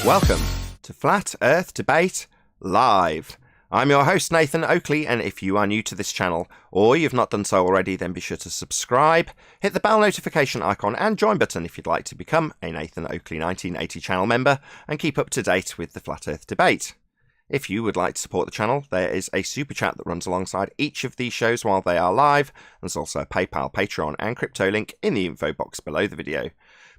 Welcome to Flat Earth Debate Live. I'm your host Nathan Oakley, and if you are new to this channel, or you've not done so already, then be sure to subscribe, hit the bell notification icon and join button if you'd like to become a Nathan Oakley 1980 channel member and keep up to date with the Flat Earth Debate. If you would like to support the channel, there is a super chat that runs alongside each of these shows while they are live. There's also a PayPal, Patreon and crypto link in the info box below the video.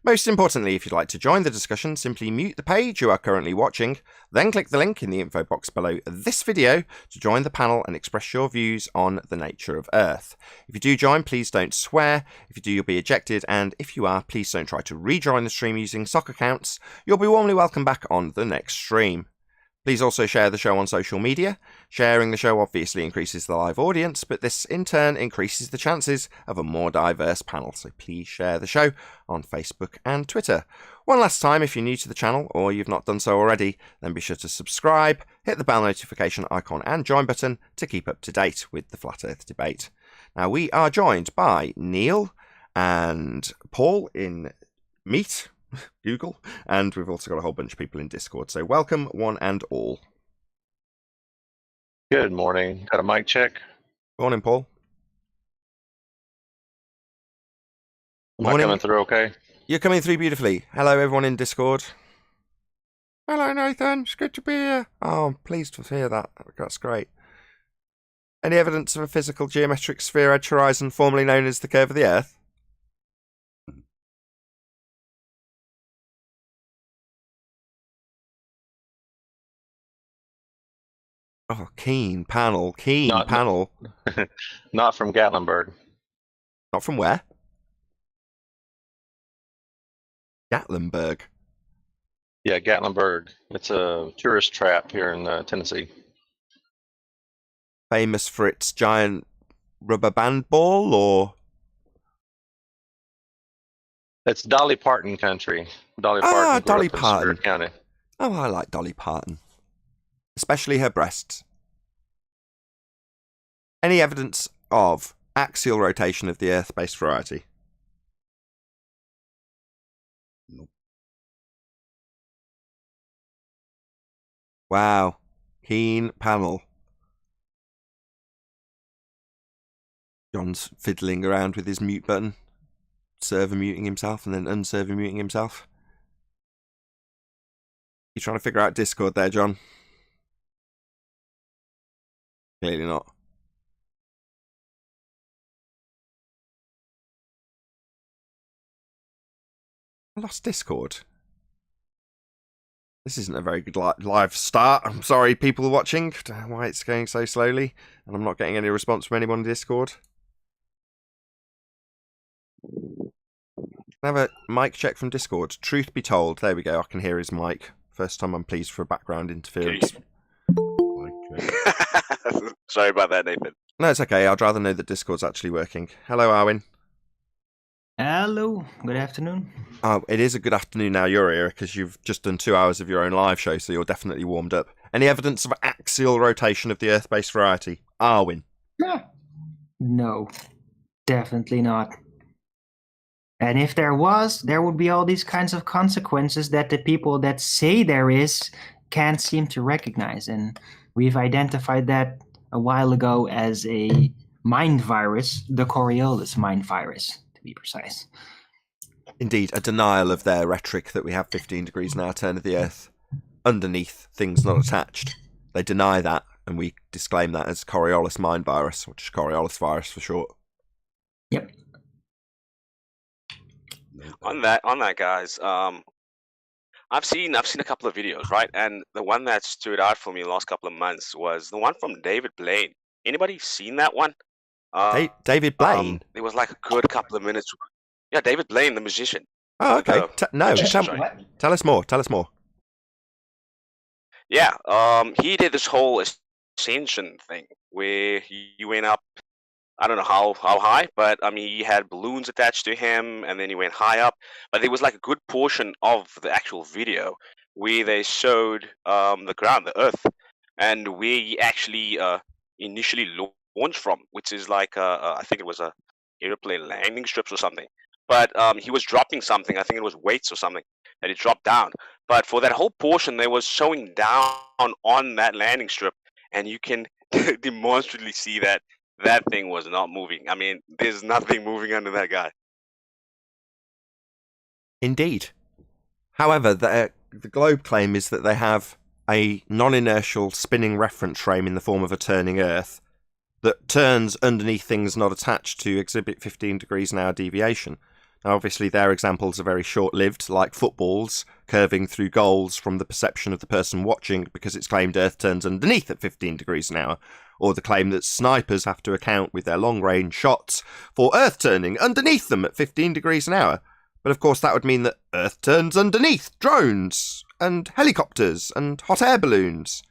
Most importantly, if you'd like to join the discussion, simply mute the page you are currently watching, then click the link in the info box below this video to join the panel and express your views on the nature of Earth. If you do join, please don't swear. If you do, you'll be ejected, and if you are, please don't try to rejoin the stream using sock accounts. You'll be warmly welcome back on the next stream. Please also share the show on social media. Sharing the show obviously increases the live audience, but this in turn increases the chances of a more diverse panel, so please share the show on Facebook and Twitter. One last time, if you're new to the channel or you've not done so already, then be sure to subscribe, hit the bell notification icon and join button to keep up to date with the Flat Earth Debate. Now, we are joined by Neil and Paul in Meet, Google, and we've also got a whole bunch of people in Discord, so welcome one and all. Good morning. Got a mic check? Morning, Paul. Am I coming through okay? You're coming through beautifully. Hello everyone in Discord. Hello Nathan, it's good to be here. Oh, I'm pleased to hear that. That's great. Any evidence of a physical geometric sphere edge horizon formerly known as the curve of the Earth? Oh, keen panel. Not from Gatlinburg. Not from where? Gatlinburg. Yeah, Gatlinburg. It's a tourist trap here in Tennessee. Famous for its giant rubber band ball, or? It's Dolly Parton country. Dolly Parton. Dolly Parton. County. Oh, I like Dolly Parton. Especially her breasts. Any evidence of axial rotation of the Earth-based variety? Nope. Wow. Keen panel. John's fiddling around with his mute button. Server muting himself and then unserver muting himself. You trying to figure out Discord there, John? Clearly not. I lost Discord. This isn't a very good live start. I'm sorry, people watching, why it's going so slowly, and I'm not getting any response from anyone in Discord. Can I have a mic check from Discord? Truth be told, there we go, I can hear his mic. First time I'm pleased for background interference. Sorry about that, Nathan. No, it's okay. I'd rather know that Discord's actually working. Hello, Arwin. Hello. Good afternoon. Oh, it is a good afternoon now you're here, because you've just done 2 hours of your own live show, so you're definitely warmed up. Any evidence of axial rotation of the Earth-based variety? Arwin? No, definitely not. And if there was, there would be all these kinds of consequences that the people that say there is can't seem to recognize. And we've identified that a while ago as a mind virus, the Coriolis mind virus, to be precise. Indeed, a denial of their rhetoric that we have 15 degrees in our turn of the Earth. Underneath, things not attached. They deny that, and we disclaim that as Coriolis mind virus, which is Coriolis virus for short. Yep. On that, guys. I've seen a couple of videos, right? And the one that stood out for me the last couple of months was the one from David Blaine. Anybody seen that one? David Blaine? It was like a good couple of minutes. Yeah, David Blaine, the musician. Oh, okay. Tell us more. Yeah, he did this whole ascension thing where he went up, I don't know how high, but I mean, he had balloons attached to him, and then he went high up. But there was like a good portion of the actual video where they showed the ground, the Earth, and where he actually initially launched from, which is like I think it was a airplane landing strips or something. but he was dropping something. I think it was weights or something, and it dropped down. But for that whole portion, they was showing down on that landing strip, and you can demonstrably see that that thing was not moving. I mean, there's nothing moving under that guy. Indeed. However, the Globe claim is that they have a non-inertial spinning reference frame in the form of a turning Earth that turns underneath things not attached to exhibit 15 degrees an hour deviation. Now, obviously, their examples are very short-lived, like footballs curving through goals from the perception of the person watching because it's claimed Earth turns underneath at 15 degrees an hour, or the claim that snipers have to account with their long-range shots for Earth turning underneath them at 15 degrees an hour. But of course that would mean that Earth turns underneath drones and helicopters and hot air balloons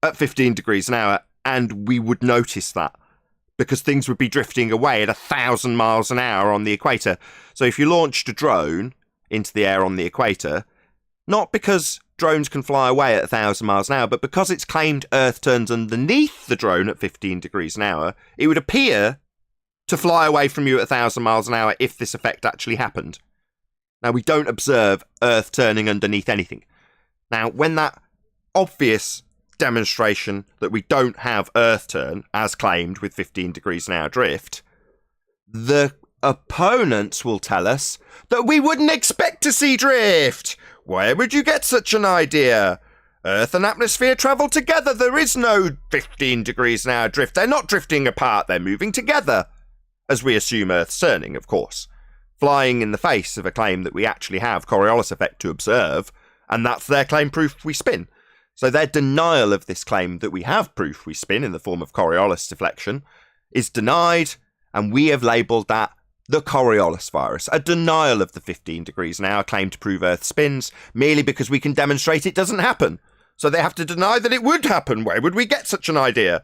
at 15 degrees an hour, and we would notice that because things would be drifting away at 1,000 miles an hour on the equator. So if you launched a drone into the air on the equator, not because drones can fly away at 1,000 miles an hour, but because it's claimed Earth turns underneath the drone at 15 degrees an hour, it would appear to fly away from you at 1,000 miles an hour if this effect actually happened. Now, we don't observe Earth turning underneath anything. Now, when that obvious demonstration that we don't have Earth turn, as claimed with 15 degrees an hour drift, the opponents will tell us that we wouldn't expect to see drift. Where would you get such an idea? Earth and atmosphere travel together. There is no 15 degrees an hour drift. They're not drifting apart. They're moving together. As we assume Earth's turning, of course. Flying in the face of a claim that we actually have Coriolis effect to observe, and that's their claim proof we spin. So their denial of this claim that we have proof we spin in the form of Coriolis deflection is denied, and we have labelled that the Coriolis virus, a denial of the 15 degrees an hour claim to prove Earth spins, merely because we can demonstrate it doesn't happen. So they have to deny that it would happen. Where would we get such an idea?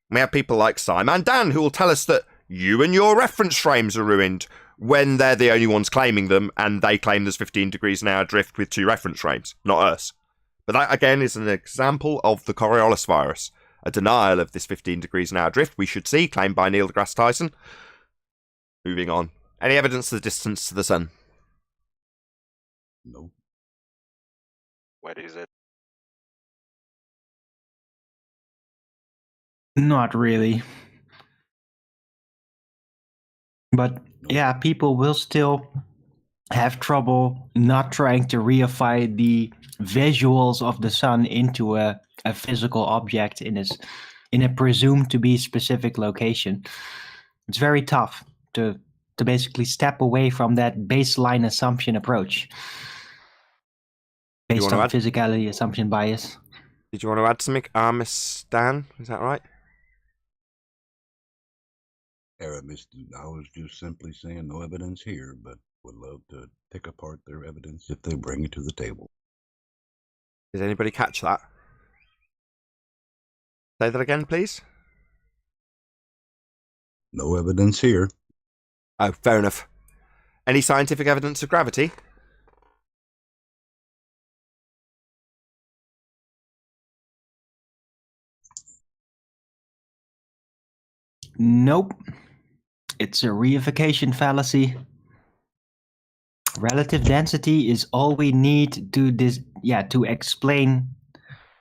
We have people like Simon Dan who will tell us that you and your reference frames are ruined, when they're the only ones claiming them, and they claim there's 15 degrees an hour drift with 2 reference frames, not us. But that, again, is an example of the Coriolis virus, a denial of this 15 degrees an hour drift we should see, claimed by Neil deGrasse Tyson. Moving on. Any evidence of the distance to the sun? No. What is it? Not really. But yeah, people will still have trouble not trying to reify the visuals of the sun into a physical object in a presumed to be specific location. It's very tough to basically step away from that baseline assumption approach based on physicality assumption bias. Did you want to add something, Stan? Is that right? Aramis, I was just simply saying no evidence here, but would love to pick apart their evidence if they bring it to the table. Did anybody catch that? Say that again, please. No evidence here. Oh, fair enough. Any scientific evidence of gravity? Nope. It's a reification fallacy. Relative density is all we need to explain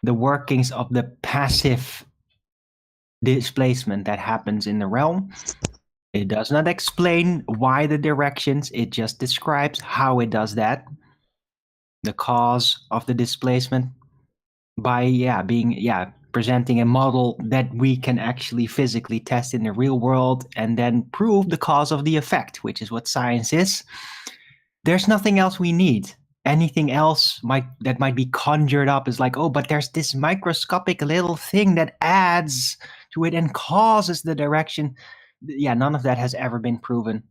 the workings of the passive displacement that happens in the realm. It does not explain why the directions, it just describes how it does that. The cause of the displacement by presenting a model that we can actually physically test in the real world and then prove the cause of the effect, which is what science is. There's nothing else we need. Anything else that might be conjured up is like, oh, but there's this microscopic little thing that adds to it and causes the direction. Yeah, none of that has ever been proven.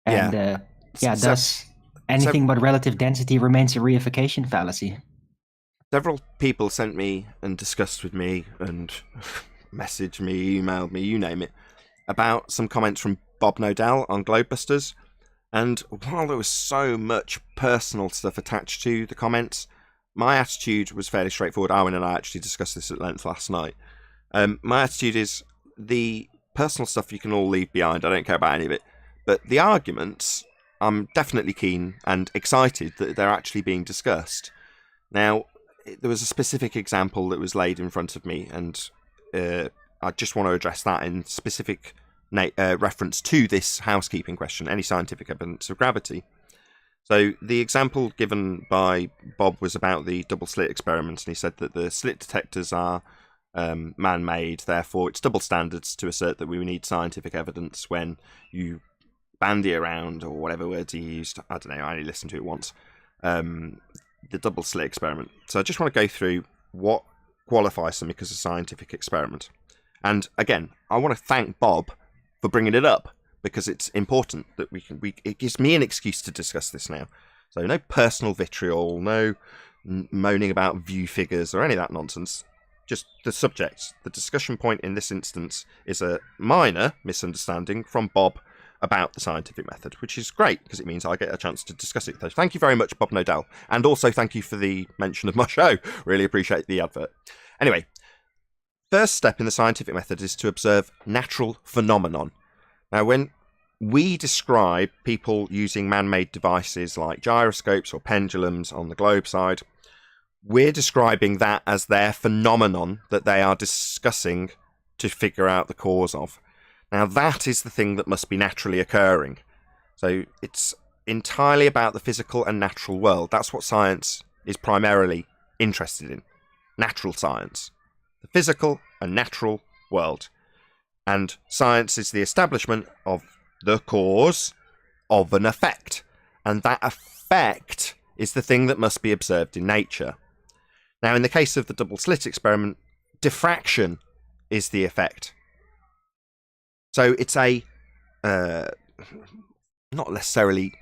And thus anything but relative density remains a reification fallacy. Several people sent me and discussed with me and messaged me, emailed me, you name it, about some comments from Bob Nodell on Globebusters. And while there was so much personal stuff attached to the comments, my attitude was fairly straightforward. Arwen and I actually discussed this at length last night. My attitude is the personal stuff you can all leave behind. I don't care about any of it. But the arguments, I'm definitely keen and excited that they're actually being discussed. Now, there was a specific example that was laid in front of me, and I just want to address that in specific reference to this housekeeping question, any scientific evidence of gravity. So the example given by Bob was about the double slit experiment, and he said that the slit detectors are man-made, therefore it's double standards to assert that we need scientific evidence when you bandy around, or whatever words he used, I don't know, I only listened to it once, the double slit experiment. So I just want to go through what qualifies something as a scientific experiment. And again, I want to thank Bob for bringing it up, because it's important that it gives me an excuse to discuss this now. So no personal vitriol, no moaning about view figures or any of that nonsense. Just the subject. The discussion point in this instance is a minor misunderstanding from Bob about the scientific method, which is great because it means I get a chance to discuss it. So thank you very much, Bob Nodell. And also thank you for the mention of my show. Really appreciate the advert. Anyway, first step in the scientific method is to observe natural phenomenon. Now, when we describe people using man-made devices like gyroscopes or pendulums on the globe side, we're describing that as their phenomenon that they are discussing to figure out the cause of. Now, that is the thing that must be naturally occurring. So it's entirely about the physical and natural world. That's what science is primarily interested in. Natural science. The physical and natural world. And science is the establishment of the cause of an effect. And that effect is the thing that must be observed in nature. Now, in the case of the double slit experiment, diffraction is the effect. So it's a, not necessarily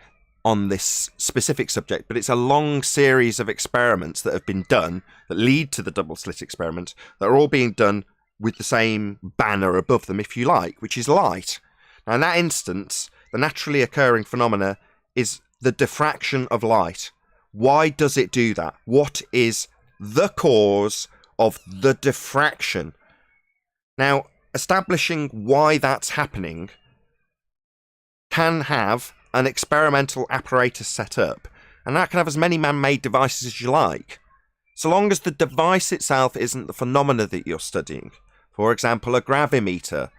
on this specific subject, but it's a long series of experiments that have been done that lead to the double slit experiment that are all being done with the same banner above them, if you like, which is light. Now, in that instance, the naturally occurring phenomena is the diffraction of light. Why does it do that? What is the cause of the diffraction? Now, establishing why that's happening can have an experimental apparatus set up, and that can have as many man-made devices as you like, so long as the device itself isn't the phenomena that you're studying. For example, a gravimeter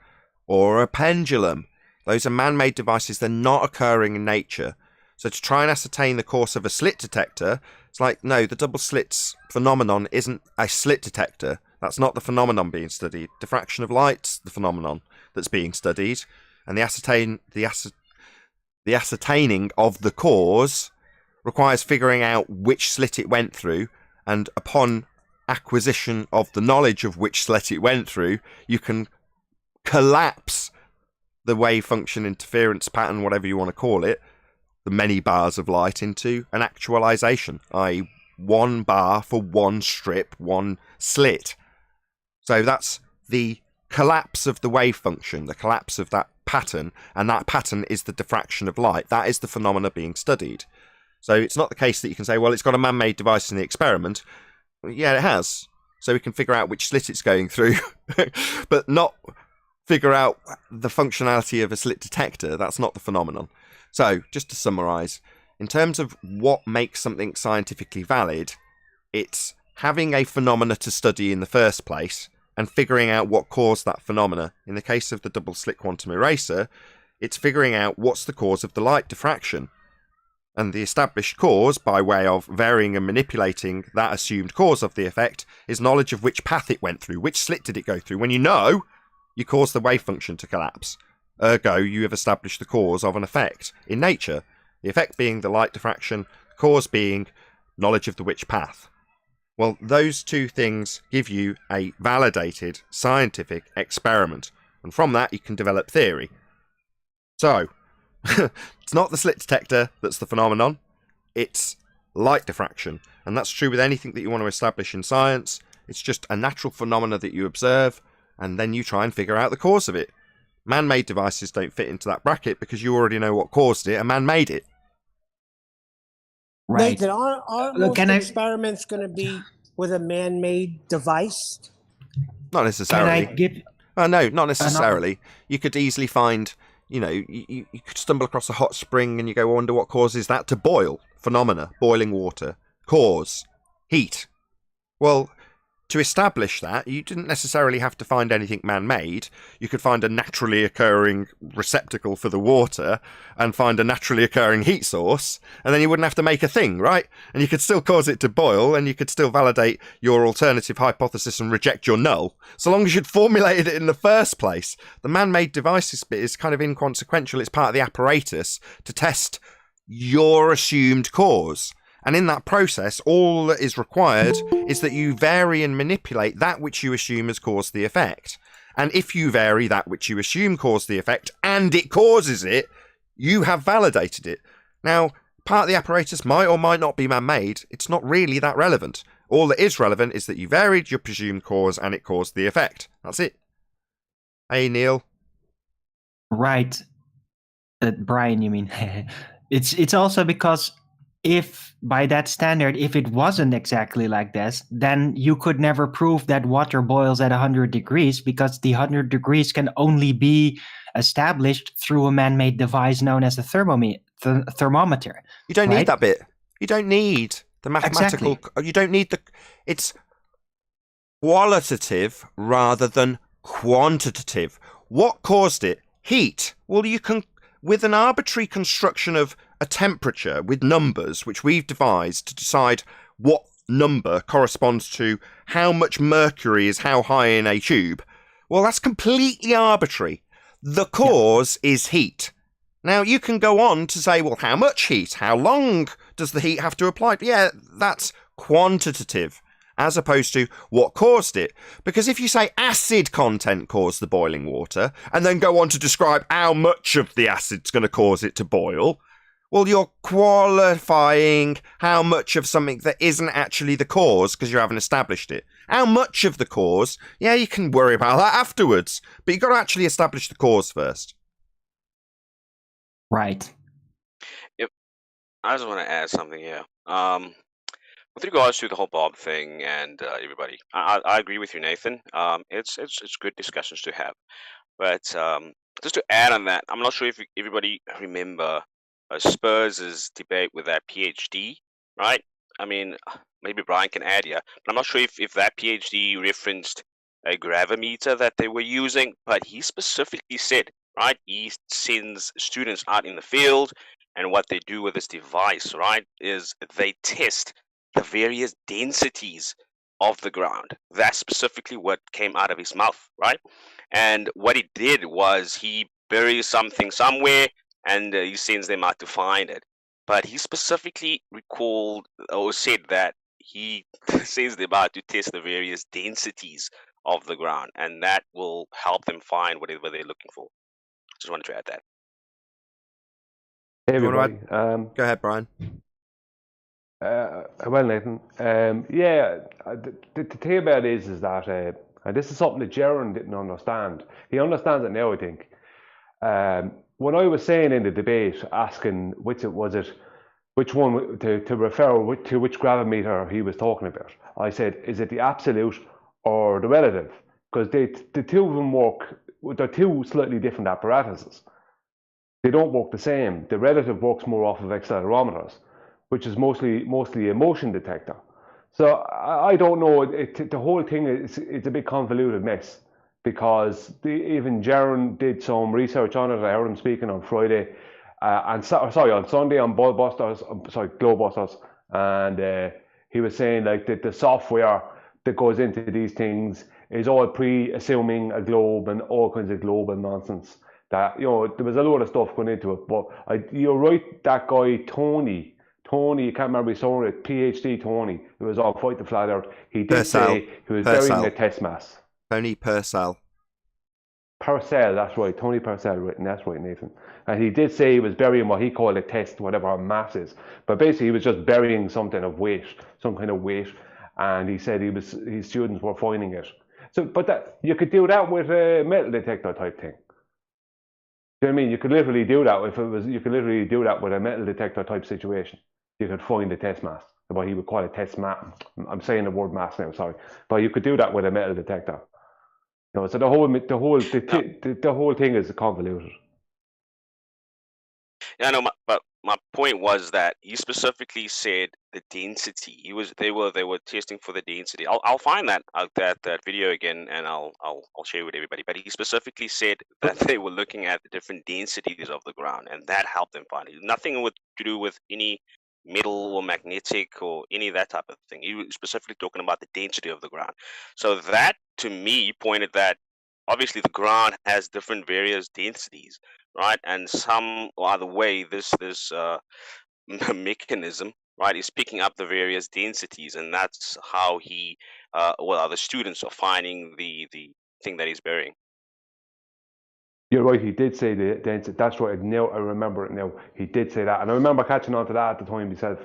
or a pendulum. Those are man-made devices. They're not occurring in nature. So to try and ascertain the course of a slit detector, it's like, no, the double slits phenomenon isn't a slit detector. That's not the phenomenon being studied. Diffraction of light's the phenomenon that's being studied. And the ascertaining of the cause requires figuring out which slit it went through, and upon acquisition of the knowledge of which slit it went through, you can collapse the wave function interference pattern, whatever you want to call it, the many bars of light, into an actualization, i.e. one bar for one strip, one slit. So that's the collapse of the wave function, the collapse of that pattern, and that pattern is the diffraction of light. That is the phenomena being studied. So it's not the case that you can say, well, it's got a man-made device in the experiment. Yeah, it has. So we can figure out which slit it's going through, but not figure out the functionality of a slit detector. That's not the phenomenon. So, just to summarise, in terms of what makes something scientifically valid, it's having a phenomena to study in the first place and figuring out what caused that phenomena. In the case of the double slit quantum eraser, it's figuring out what's the cause of the light diffraction. And the established cause, by way of varying and manipulating that assumed cause of the effect, is knowledge of which path it went through. Which slit did it go through? When you know, you cause the wave function to collapse. Ergo, you have established the cause of an effect in nature. The effect being the light diffraction, the cause being knowledge of the which path. Well, those two things give you a validated scientific experiment. And from that, you can develop theory. So, it's not the slit detector that's the phenomenon, it's light diffraction. And that's true with anything that you want to establish in science. It's just a natural phenomena that you observe, and then you try and figure out the cause of it. Man-made devices don't fit into that bracket because you already know what caused it, and man made it. Right. Nathan, are most experiments going to be with a man-made device? Not necessarily. Can I give... No, not necessarily. You could easily find, you could stumble across a hot spring and you go, I wonder what causes that to boil. Phenomena, boiling water, cause, heat. Well, to establish that, you didn't necessarily have to find anything man-made. You could find a naturally occurring receptacle for the water and find a naturally occurring heat source, and then you wouldn't have to make a thing, right? And you could still cause it to boil, and you could still validate your alternative hypothesis and reject your null, so long as you'd formulated it in the first place. The man-made devices bit is kind of inconsequential. It's part of the apparatus to test your assumed cause. And in that process, all that is required is that you vary and manipulate that which you assume has caused the effect. And if you vary that which you assume caused the effect, and it causes it, you have validated it. Now, part of the apparatus might or might not be man-made. It's not really that relevant. All that is relevant is that you varied your presumed cause and it caused the effect. That's it. Hey, Neil. Right. Brian, you mean. It's also because if by that standard, if it wasn't exactly like this, then you could never prove that water boils at 100 degrees, because the 100 degrees can only be established through a man-made device known as a thermometer. You don't right? need that bit. You don't need the mathematical. Exactly. You don't need the. It's qualitative rather than quantitative. What caused it? Heat. Well, you can, with an arbitrary construction of a temperature with numbers, which we've devised to decide what number corresponds to how much mercury is how high in a tube. Well, that's completely arbitrary. The cause is heat. Now, you can go on to say, well, how much heat? How long does the heat have to apply? Yeah, that's quantitative, as opposed to what caused it. Because if you say acid content caused the boiling water, and then go on to describe how much of the acid's going to cause it to boil, well, you're qualifying how much of something that isn't actually the cause, because you haven't established it. How much of the cause, yeah, you can worry about that afterwards, but you've got to actually establish the cause first. Right. I just want to add something here. With regards to the whole Bob thing and everybody, I agree with you, Nathan. It's good discussions to have, but just to add on that, I'm not sure if everybody remember Spurs' debate with that PhD, right? I mean, maybe Brian can add here, but I'm not sure if that PhD referenced a gravimeter that they were using, but he specifically said, right, he sends students out in the field, and what they do with this device, right, is they test the various densities of the ground. That's specifically what came out of his mouth, right? And what he did was he buries something somewhere, and he sends them out to find it. But he specifically recalled or said that he sends them out to test the various densities of the ground, and that will help them find whatever they're looking for. Just wanted to add that. Hey You wanna everybody. Go ahead, Brian. Well, Nathan. The thing about it is that, and this is something that Jaron didn't understand. He understands it now, I think. When I was saying in the debate, asking which one to refer to which gravimeter he was talking about, I said, is it the absolute or the relative? Because the two of them work, they're two slightly different apparatuses. They don't work the same. The relative works more off of accelerometers, which is mostly a motion detector. So I don't know. The whole thing it's a bit convoluted mess, because even Jaron did some research on it. I heard him speaking on Friday, on Sunday on Glowbusters, and he was saying like that the software that goes into these things is all pre-assuming a globe and all kinds of global nonsense. That, there was a lot of stuff going into it. But you're right, that guy Tony, you can't remember his own, PhD Tony, who was on Fight the Flat Earth. He did say he was burying the test mass. Tony Purcell. Purcell, that's right. Tony Purcell written, that's right, Nathan. And he did say he was burying what he called a test, whatever mass is. But basically he was just burying something of weight, some kind of weight. And he said his students were finding it. So, but that you could do that with a metal detector type thing. Do you know what I mean? You could literally do that you could literally do that with a metal detector type situation. You could find the test mass, what he would call a test mass. I'm saying the word mass now, sorry. But you could do that with a metal detector. So the whole thing is convoluted. Yeah, no, but my point was that he specifically said the density. They were testing for the density. I'll find that video again, and I'll share with everybody. But he specifically said that they were looking at the different densities of the ground, and that helped them find it. Nothing to do with any metal or magnetic or any of that type of thing. He was specifically talking about the density of the ground. So that to me pointed that obviously the ground has different various densities, right? And some other way this mechanism, right, is picking up the various densities, and that's how the students are finding the thing that he's burying. You're right, he did say the density. That's right, now I remember it now. He did say that. And I remember catching on to that at the time himself.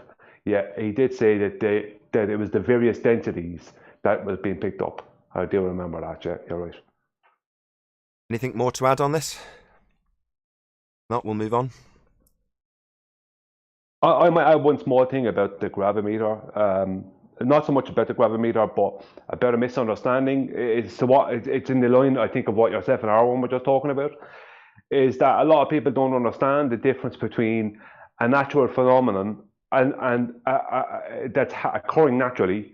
Yeah, he did say that that it was the various densities that was being picked up. I do remember that, yeah, you're right. Anything more to add on this? Not, we'll move on. I might add one small thing about the gravimeter. Not so much about the gravimeter, but about a misunderstanding. It's in the line, I think, of what yourself and Arwen were just talking about, is that a lot of people don't understand the difference between a natural phenomenon and that's occurring naturally,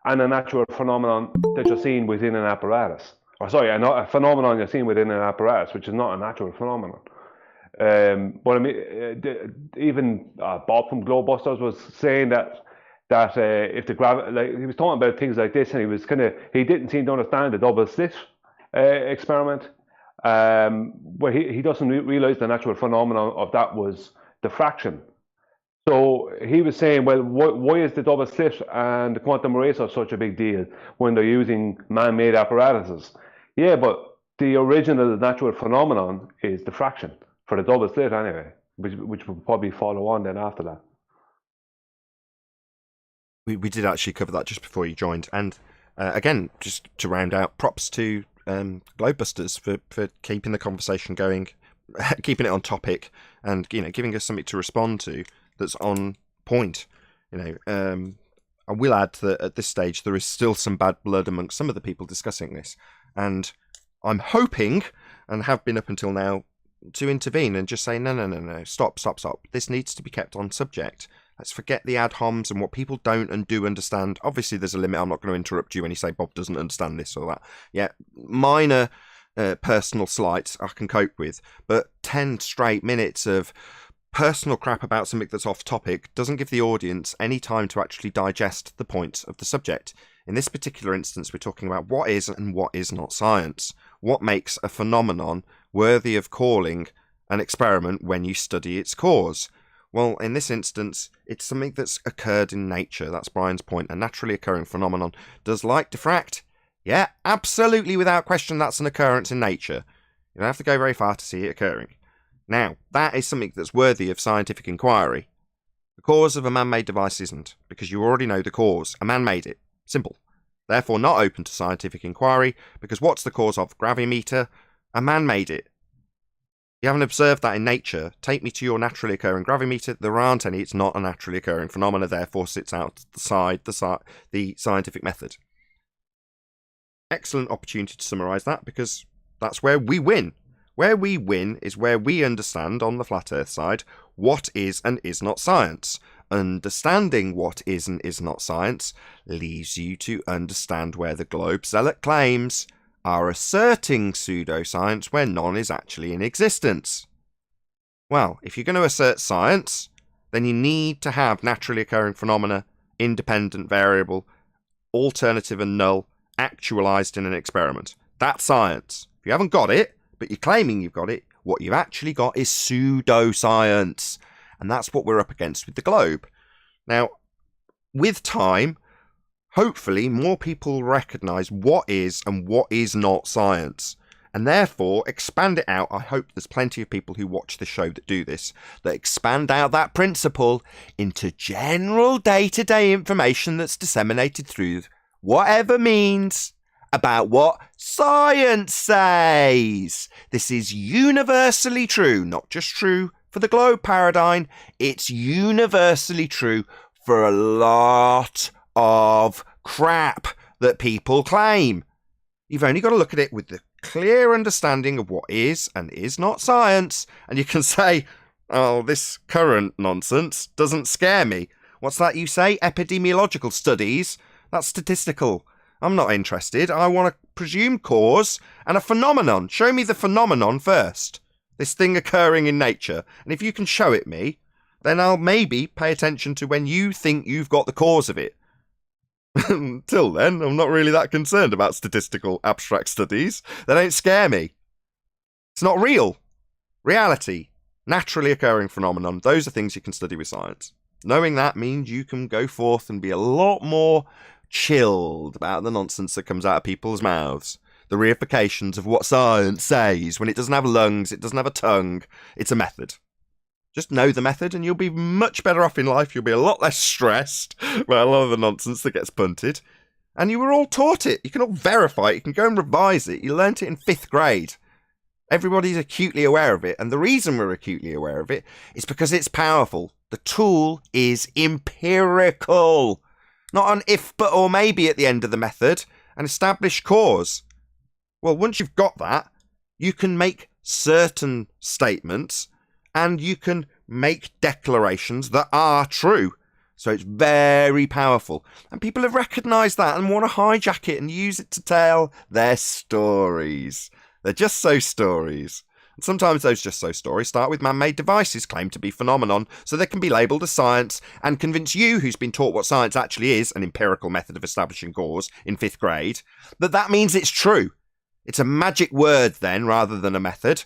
and a natural phenomenon that you're seeing within an apparatus. Or sorry, a phenomenon you're seeing within an apparatus, which is not a natural phenomenon. But I mean, even Bob from Globebusters was saying that if the gravity, like, he was talking about things like this, and he didn't seem to understand the double slit experiment, where he doesn't realize the natural phenomenon of that was diffraction. So he was saying, well, why is the double slit and the quantum eraser such a big deal when they're using man-made apparatuses? Yeah, but the original natural phenomenon is diffraction, for the double slit anyway, which will probably follow on then after that. We did actually cover that just before you joined. And again, just to round out, props to Globebusters for keeping the conversation going, keeping it on topic, and giving us something to respond to that's on point. I will add that at this stage there is still some bad blood amongst some of the people discussing this, and I'm hoping, and have been up until now, to intervene and just say no, stop. This needs to be kept on subject. Let's forget the ad homs and what people don't and do understand. Obviously there's a limit. I'm not going to interrupt you when you say Bob doesn't understand this or that. Yeah, minor personal slights I can cope with, but 10 straight minutes of personal crap about something that's off topic doesn't give the audience any time to actually digest the points of the subject. In this particular instance, we're talking about what is and what is not science. What makes a phenomenon worthy of calling an experiment when you study its cause? Well, in this instance, it's something that's occurred in nature. That's Brian's point. A naturally occurring phenomenon. Does light diffract? Yeah, absolutely, without question, that's an occurrence in nature. You don't have to go very far to see it occurring. Now, that is something that's worthy of scientific inquiry. The cause of a man-made device isn't, because you already know the cause. A man made it. Simple. Therefore not open to scientific inquiry, because what's the cause of gravimeter? A man made it. You haven't observed that in nature. Take me to your naturally occurring gravimeter. There aren't any. It's not a naturally occurring phenomena, therefore sits outside the scientific method. Excellent opportunity to summarise that, because that's where we win. Where we win is where we understand, on the flat earth side, what is and is not science. Understanding what is and is not science leaves you to understand where the globe zealot claims are asserting pseudoscience where none is actually in existence. Well, if you're going to assert science, then you need to have naturally occurring phenomena, independent variable, alternative and null, actualised in an experiment. That's science. If you haven't got it, but you're claiming you've got it, what you've actually got is pseudoscience. And that's what we're up against with the globe. Now, with time, hopefully more people recognise what is and what is not science. And therefore, expand it out. I hope there's plenty of people who watch the show that do this, that expand out that principle into general day-to-day information that's disseminated through whatever means about what science says. This is universally true, not just true for the globe paradigm, it's universally true for a lot of crap that people claim. You've only got to look at it with the clear understanding of what is and is not science, and you can say, Oh, this current nonsense doesn't scare me. What's that you say? Epidemiological studies? That's statistical. I'm not interested. I want to presume cause and a phenomenon. Show me the phenomenon first. This thing occurring in nature. And if you can show it me, then I'll maybe pay attention to when you think you've got the cause of it. Till then, I'm not really that concerned about statistical abstract studies. They don't scare me. It's not real. Reality. Naturally occurring phenomenon. Those are things you can study with science. Knowing that means you can go forth and be a lot more chilled about the nonsense that comes out of people's mouths. The reifications of what science says. When it doesn't have lungs, it doesn't have a tongue. It's a method. Just know the method and you'll be much better off in life. You'll be a lot less stressed about a lot of the nonsense that gets punted. And you were all taught it. You can all verify it. You can go and revise it. You learnt it in 5th grade. Everybody's acutely aware of it. And the reason we're acutely aware of it is because it's powerful. The tool is empirical. Not an if, but, or maybe at the end of the method. An established cause. Well, once you've got that, you can make certain statements and you can make declarations that are true. So it's very powerful. And people have recognised that and want to hijack it and use it to tell their stories. They're just so stories. And sometimes those just so stories start with man-made devices claimed to be phenomenon so they can be labelled as science and convince you, who's been taught what science actually is, an empirical method of establishing cause in 5th grade, that means it's true. It's a magic word then rather than a method.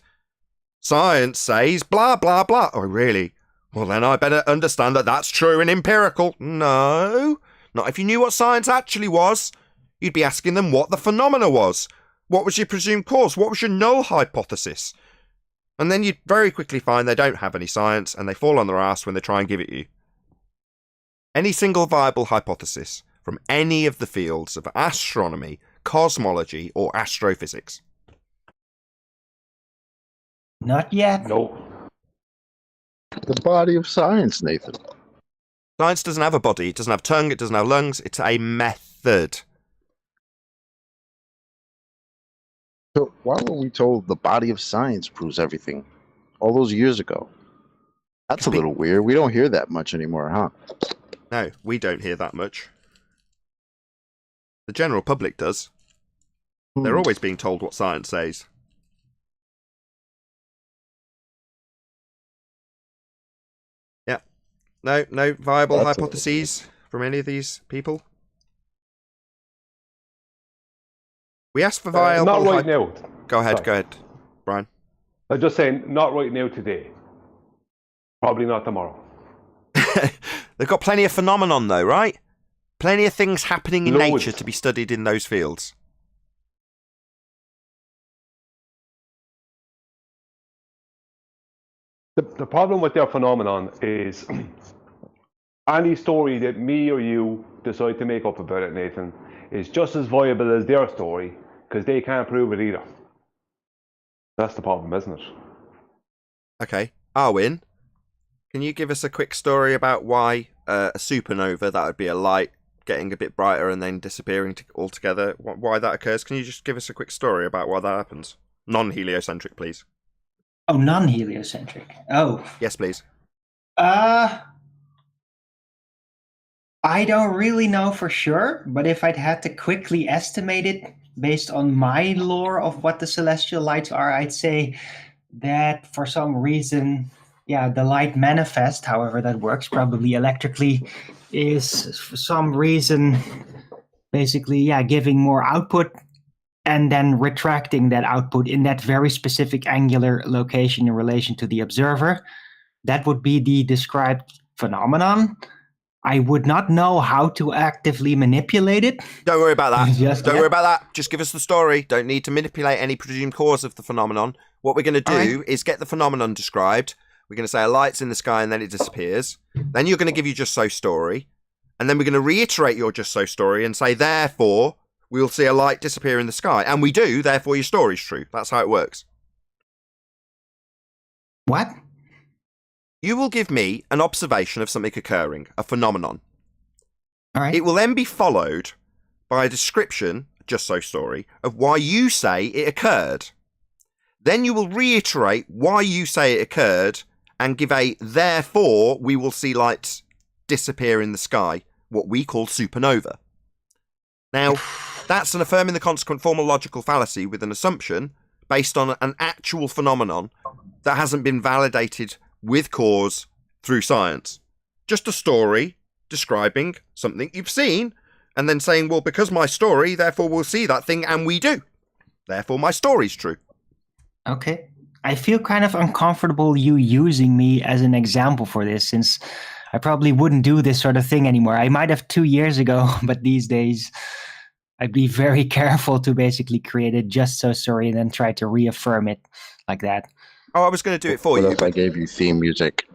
Science says blah, blah, blah. Oh, really? Well, then I better understand that that's true and empirical. No, not if you knew what science actually was. You'd be asking them what the phenomena was. What was your presumed cause? What was your null hypothesis? And then you'd very quickly find they don't have any science and they fall on their ass when they try and give it you. Any single viable hypothesis from any of the fields of astronomy, cosmology, or astrophysics? Not yet. No. The body of science, Nathan. Science doesn't have a body, it doesn't have tongue, it doesn't have lungs, it's a method. So why were we told the body of science proves everything all those years ago? That's a little weird. We don't hear that much anymore, huh? No, we don't hear that much. The general public does. They're always being told what science says. Yeah. No viable hypotheses from any of these people? We asked for viable... not right now. Go ahead, Sorry. Brian. I'm just saying, not right now today. Probably not tomorrow. They've got plenty of phenomenon though, right? Plenty of things happening in Loads. nature to be studied in those fields. The problem with their phenomenon is any story that me or you decide to make up about it, Nathan, is just as viable as their story because they can't prove it either. That's the problem, isn't it? Okay. Arwin, can you give us a quick story about why a supernova, that would be a light getting a bit brighter and then disappearing altogether, why that occurs? Can you just give us a quick story about why that happens? Non-heliocentric, please. Oh, non-heliocentric. Oh. Yes, please. I don't really know for sure, but if I'd had to quickly estimate it based on my lore of what the celestial lights are, I'd say that for some reason, the light manifest, however that works, probably electrically, is for some reason basically, giving more output and then retracting that output in that very specific angular location in relation to the observer. That would be the described phenomenon. I would not know how to actively manipulate it. Don't worry about that. Just Don't yet. worry about that. Just give us the story. Don't need to manipulate any presumed cause of the phenomenon. What we're going to do is get the phenomenon described. We're going to say a light's in the sky and then it disappears. Then you're going to give your just so story. And then we're going to reiterate your just so story and say, therefore, we'll see a light disappear in the sky. And we do, therefore your story's true. That's how it works. What? You will give me an observation of something occurring, a phenomenon. All right. It will then be followed by a description, just so story, of why you say it occurred. Then you will reiterate why you say it occurred and give a therefore we will see light disappear in the sky, what we call supernova. Now, that's an affirming the consequent formal logical fallacy with an assumption based on an actual phenomenon that hasn't been validated with cause through science. Just a story describing something you've seen, and then saying, well, because my story, therefore we'll see that thing, and we do. Therefore my story's true. Okay. I feel kind of uncomfortable you using me as an example for this, since I probably wouldn't do this sort of thing anymore. I might have 2 years ago, but these days I'd be very careful to basically create a just so story and then try to reaffirm it like that. Oh, I was going to do it for What you. if I gave you theme music?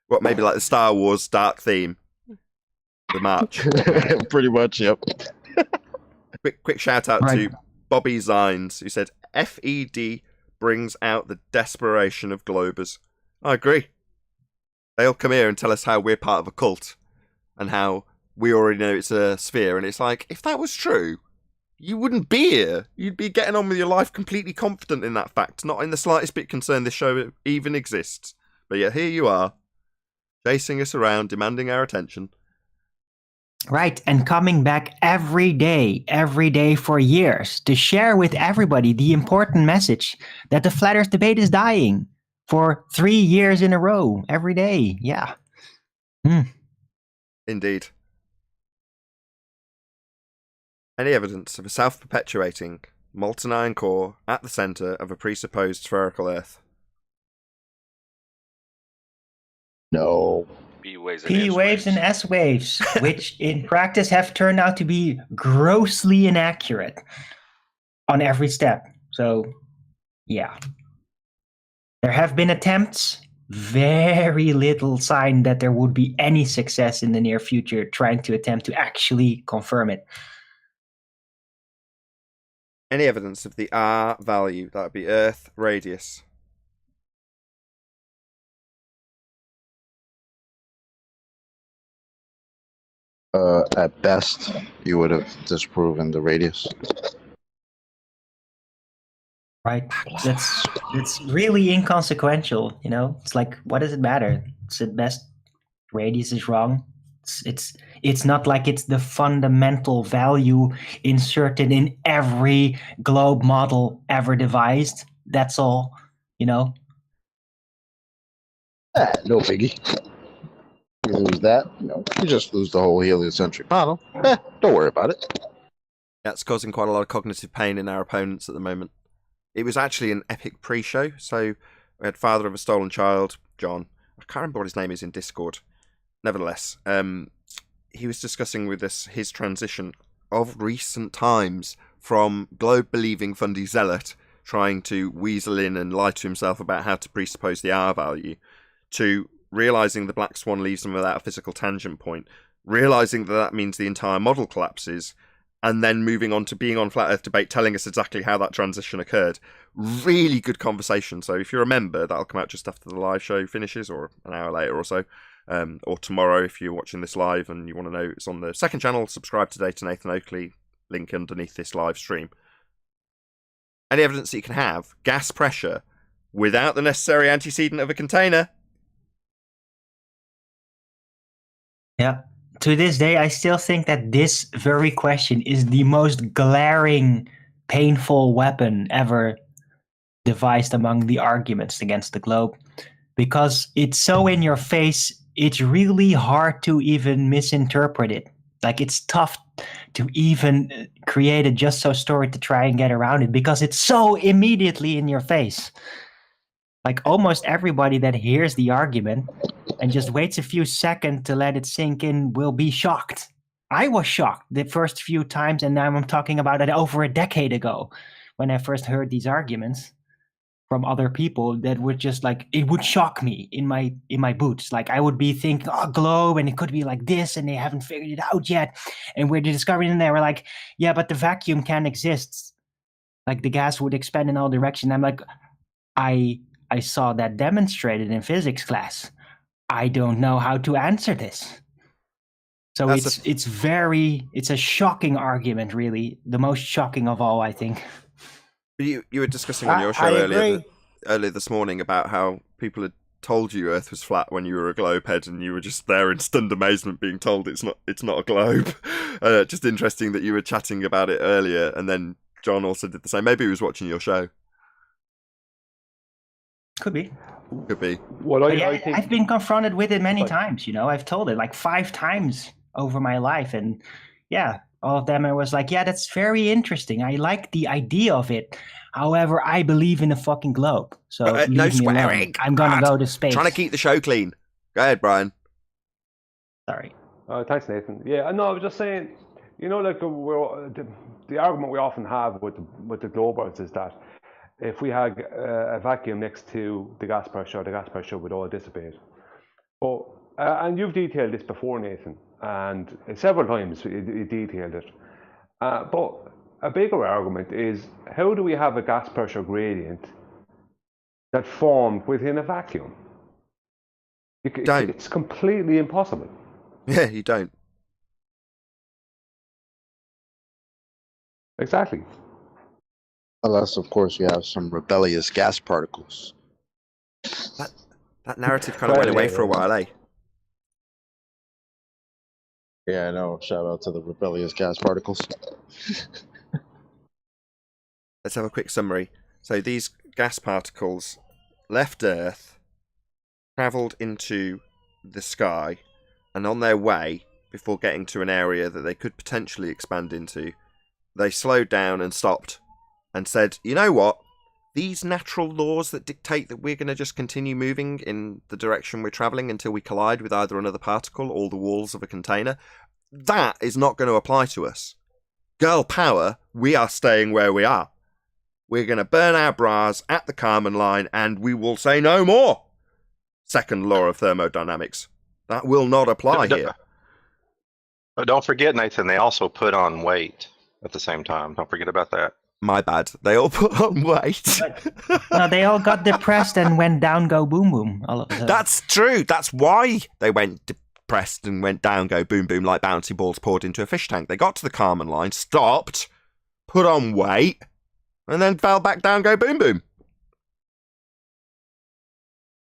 What, maybe like the Star Wars dark theme? The march. Pretty much, yep. Quick shout out Right. to Bobby Zines, who said, FED brings out the desperation of Globers. I agree. They'll come here and tell us how we're part of a cult and how we already know it's a sphere. And it's like, if that was true, you wouldn't be here. You'd be getting on with your life completely confident in that fact, not in the slightest bit concerned this show even exists. But yet here you are, chasing us around, demanding our attention. Right, and coming back every day for years to share with everybody the important message that the Flat Earth debate is dying for 3 years in a row, every day. Yeah. Indeed. Any evidence of a self-perpetuating molten iron core at the centre of a presupposed spherical Earth? No. P waves and P S waves and S waves, which in practice have turned out to be grossly inaccurate on every step. So, yeah. There have been attempts, very little sign that there would be any success in the near future trying to attempt to actually confirm it. Any evidence of the R value, that would be Earth radius? At best, you would have disproven the radius. Right. It's really inconsequential, you know? It's like, what does it matter? It's at best radius is wrong. It's not like it's the fundamental value inserted in every globe model ever devised. That's all, you know? No biggie. You lose that, you just lose the whole heliocentric model. Don't worry about it. That's causing quite a lot of cognitive pain in our opponents at the moment. It was actually an epic pre-show, so we had Father of a Stolen Child, John. I can't remember what his name is in Discord. Nevertheless, he was discussing with us his transition of recent times from globe-believing fundy zealot trying to weasel in and lie to himself about how to presuppose the R value, to realising the black swan leaves them without a physical tangent point, realising that that means the entire model collapses, and then moving on to being on Flat Earth Debate, telling us exactly how that transition occurred. Really good conversation. So if you're a member, that'll come out just after the live show finishes, or an hour later or so. Or tomorrow if you're watching this live and you want to know it's on the second channel, subscribe today to Nathan Oakley, link underneath this live stream. Any evidence that you can have gas pressure without the necessary antecedent of a container? Yeah. To this day, I still think that this very question is the most glaring, painful weapon ever devised among the arguments against the globe. Because it's so in your face, it's really hard to even misinterpret it. Like, it's tough to even create a just so story to try and get around it because it's so immediately in your face. Like, almost everybody that hears the argument and just waits a few seconds to let it sink in will be shocked. I was shocked the first few times, and now I'm talking about it over a decade ago when I first heard these arguments from other people that would just like, it would shock me in my boots. Like, I would be thinking, oh, globe, and it could be like this, and they haven't figured it out yet. And we're discovering, and they were like, yeah, but the vacuum can exist. Like, the gas would expand in all directions. I'm like, I saw that demonstrated in physics class. I don't know how to answer this. So it's a shocking argument, really. The most shocking of all, I think. You were discussing on your show earlier earlier this morning about how people had told you Earth was flat when you were a globe head, and you were just there in stunned amazement being told it's not a globe. Just interesting that you were chatting about it earlier, and then John also did the same. Maybe he was watching your show. Could be. Could be. Well, I think I've been confronted with it many times. I've told it like 5 times over my life, and yeah, all of them I was like, yeah, that's very interesting. I like the idea of it. However, I believe in a fucking globe. So no leave me alone. swearing. I'm gonna go to space. Trying to keep the show clean. Go ahead, Brian. Sorry. Thanks, Nathan. Yeah, no, I was just saying, like the argument we often have with the globers is that if we had a vacuum next to the gas pressure would all dissipate. But and you've detailed this before, Nathan, and several times you detailed it. But a bigger argument is, how do we have a gas pressure gradient that formed within a vacuum? It's completely impossible. Yeah, you don't. Exactly. Unless, of course, you have some rebellious gas particles. That narrative kind of went away for a while, eh? Yeah, I know. Shout out to the rebellious gas particles. Let's have a quick summary. So these gas particles left Earth, travelled into the sky, and on their way, before getting to an area that they could potentially expand into, they slowed down and stopped and said, you know what? These natural laws that dictate that we're going to just continue moving in the direction we're travelling until we collide with either another particle or the walls of a container, that is not going to apply to us. Girl power, we are staying where we are. We're going to burn our bras at the Kármán line and we will say no more. Second law of thermodynamics. That will not apply here. But don't forget, Nathan, they also put on weight at the same time. Don't forget about that. My bad. They all put on weight. No, they all got depressed and went down, go boom, boom. All of them. That's true. That's why they went depressed and went down, go boom, boom, like bouncy balls poured into a fish tank. They got to the Kármán line, stopped, put on weight, and then fell back down, go boom, boom.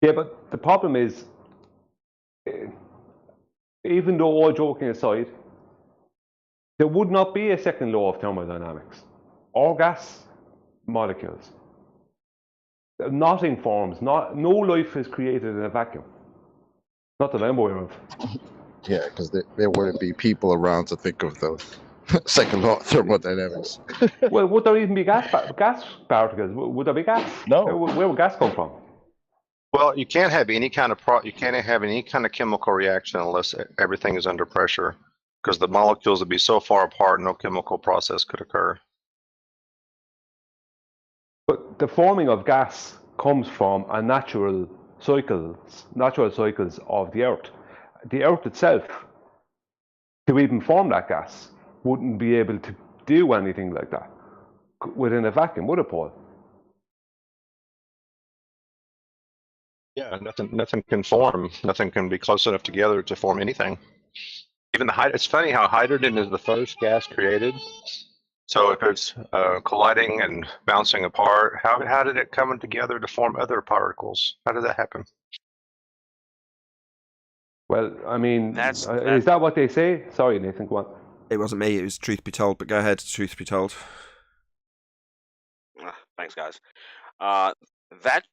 Yeah, but the problem is, even though all joking aside, there would not be a second law of thermodynamics. All gas molecules. Nothing forms. No life is created in a vacuum. Not that I'm aware of. Yeah, because there wouldn't be people around to think of the second law of thermodynamics. Well, would there even be gas particles? Would there be gas? No. Where would gas come from? Well, you can't have any kind of chemical reaction unless everything is under pressure, because the molecules would be so far apart, no chemical process could occur. But the forming of gas comes from a natural cycles of the Earth. The Earth itself, to even form that gas, wouldn't be able to do anything like that within a vacuum, would it, Paul? Yeah, nothing can form. Nothing can be close enough together to form anything. Even it's funny how hydrogen is the first gas created. So if it's colliding and bouncing apart, how did it come together to form other particles? How did that happen? Well, I mean, That's is that what they say? Sorry, Nathan, go on. It wasn't me, it was truth be told, but go ahead, truth be told. Thanks, guys. That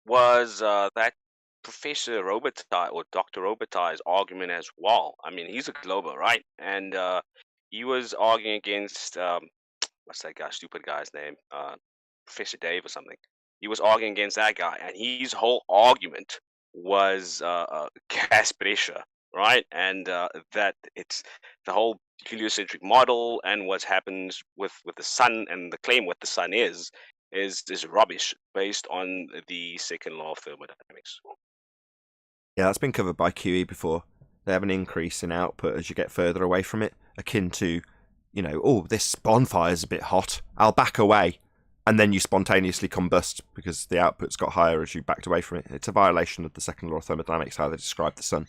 was that Professor Robitaille or Dr. Robitaille's argument as well. I mean, he's a glober, right? And he was arguing against what's that guy? Stupid guy's name? Professor Dave or something. He was arguing against that guy, and his whole argument was gas pressure, right? And that it's the whole heliocentric model and what happens with the sun, and the claim what the sun is rubbish based on the second law of thermodynamics. Yeah, that's been covered by QE before. They have an increase in output as you get further away from it, akin to, oh, this bonfire's a bit hot, I'll back away. And then you spontaneously combust because the output's got higher as you backed away from it. It's a violation of the second law of thermodynamics, how they describe the sun.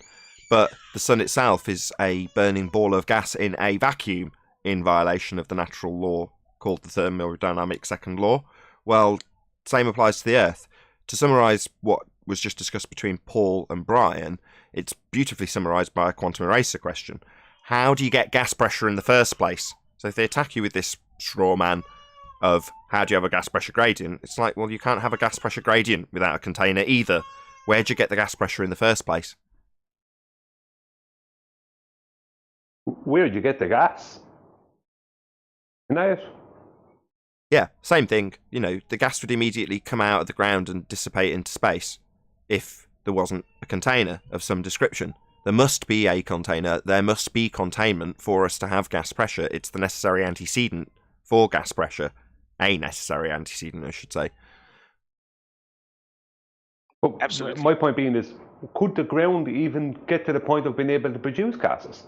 But the sun itself is a burning ball of gas in a vacuum, in violation of the natural law called the thermodynamic second law. Well, same applies to the Earth. to summarise what was just discussed between Paul and Brian, it's beautifully summarised by a quantum eraser question. How do you get gas pressure in the first place? So if they attack you with this straw man of how do you have a gas pressure gradient, it's like, well, you can't have a gas pressure gradient without a container either. Where'd you get the gas pressure in the first place? Where'd you get the gas? Isn't that it? Yeah, same thing. You know, the gas would immediately come out of the ground and dissipate into space if there wasn't a container of some description. There must be a container, there must be containment for us to have gas pressure. It's the necessary antecedent for gas pressure. A necessary antecedent, I should say. But Absolutely. my point being is, could the ground even get to the point of being able to produce gases?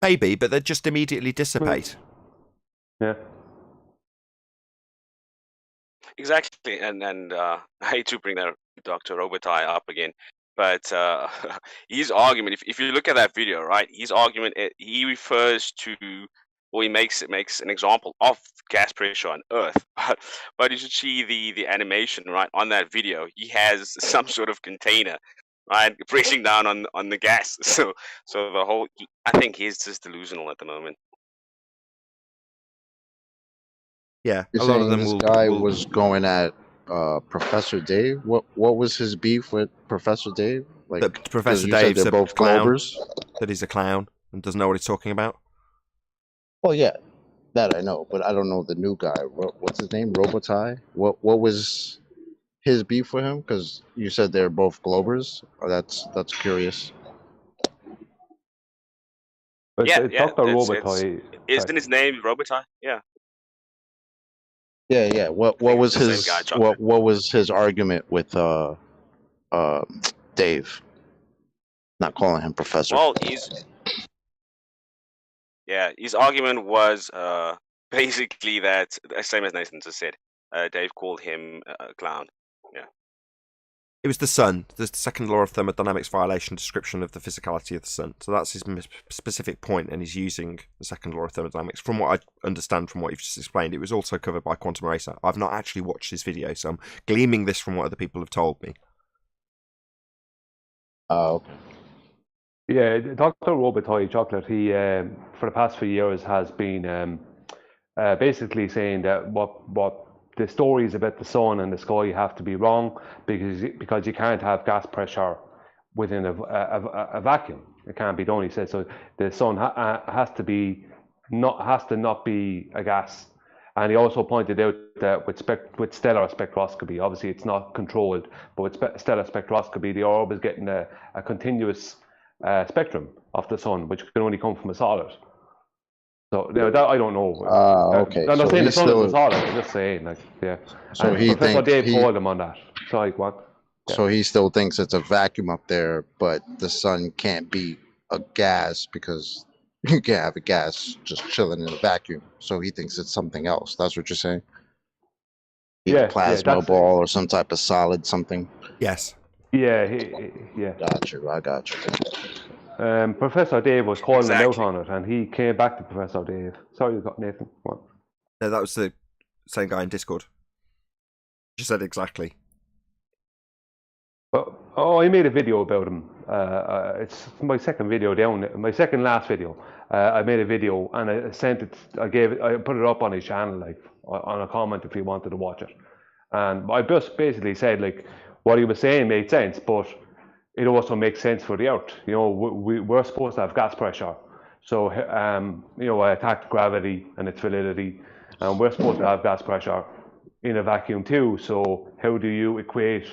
Maybe, but they'd just immediately dissipate. Yeah. Exactly, and I hate to bring that Dr. Robitaille up again, but his argument, if you look at that video, right, his argument, he refers to, or he makes an example of gas pressure on Earth, but you should see the animation, right, on that video. He has some sort of container, right, pressing down on the gas. So the whole, I think he's just delusional at the moment. Yeah, You're a lot saying of them this will. guy was going at Professor Dave? What was his beef with Professor Dave? Like, That 'cause Professor you said Dave's they're a both clown. Globers. That he's a clown and doesn't know what he's talking about. Well, yeah, that I know, but I don't know the new guy. What's his name? Robitaille. What was his beef with him? Because you said they're both Globers. That's curious. But Yeah, Dr. it's Robitaille. isn't his name Robitaille? Yeah. Yeah. What think was it's the same his guy, Chocolate. what was his argument with Dave? Not calling him Professor. Well, his argument was basically that, same as Nathan just said. Dave called him a clown. Yeah. It was the sun, the second law of thermodynamics violation description of the physicality of the sun. So that's his specific point, and he's using the second law of thermodynamics. From what I understand from what you've just explained, it was also covered by Quantum Eraser. I've not actually watched his video, so I'm gleaming this from what other people have told me. Oh, okay. Yeah, Dr. Robitaille, Chocolate, he, for the past few years, has been basically saying that what the stories about the sun and the sky have to be wrong because you can't have gas pressure within a vacuum. It can't be done. He says so. The sun has to not be a gas. And he also pointed out that with stellar spectroscopy, obviously it's not controlled, but with stellar spectroscopy, the orb is getting a continuous spectrum of the sun, which can only come from a solid. So that I don't know. Okay. I'm not So saying the he's sun is a still- solid. I'm just saying, like, yeah. So And he Professor thinks Dave he- called him on that. Sorry, what? So he still thinks it's a vacuum up there, but the sun can't be a gas because you can't have a gas just chilling in a vacuum. So he thinks it's something else. That's what you're saying? Either Yeah, plasma that's- ball or some type of solid something. Yes. Yeah, yeah. I got you. Professor Dave was calling him out Exactly. on it, and he came back to Professor Dave. Sorry, Nathan. What? No, that was the same guy in Discord. Just said exactly. But, I made a video about him. It's my second video down, my second last video. I made a video and I sent it. I put it up on his channel, like on a comment if he wanted to watch it. And I just basically said like what he was saying made sense, but it also makes sense for the Earth. You know, we're supposed to have gas pressure, so you know, I attacked gravity and its validity, and we're supposed to have gas pressure in a vacuum too. So how do you equate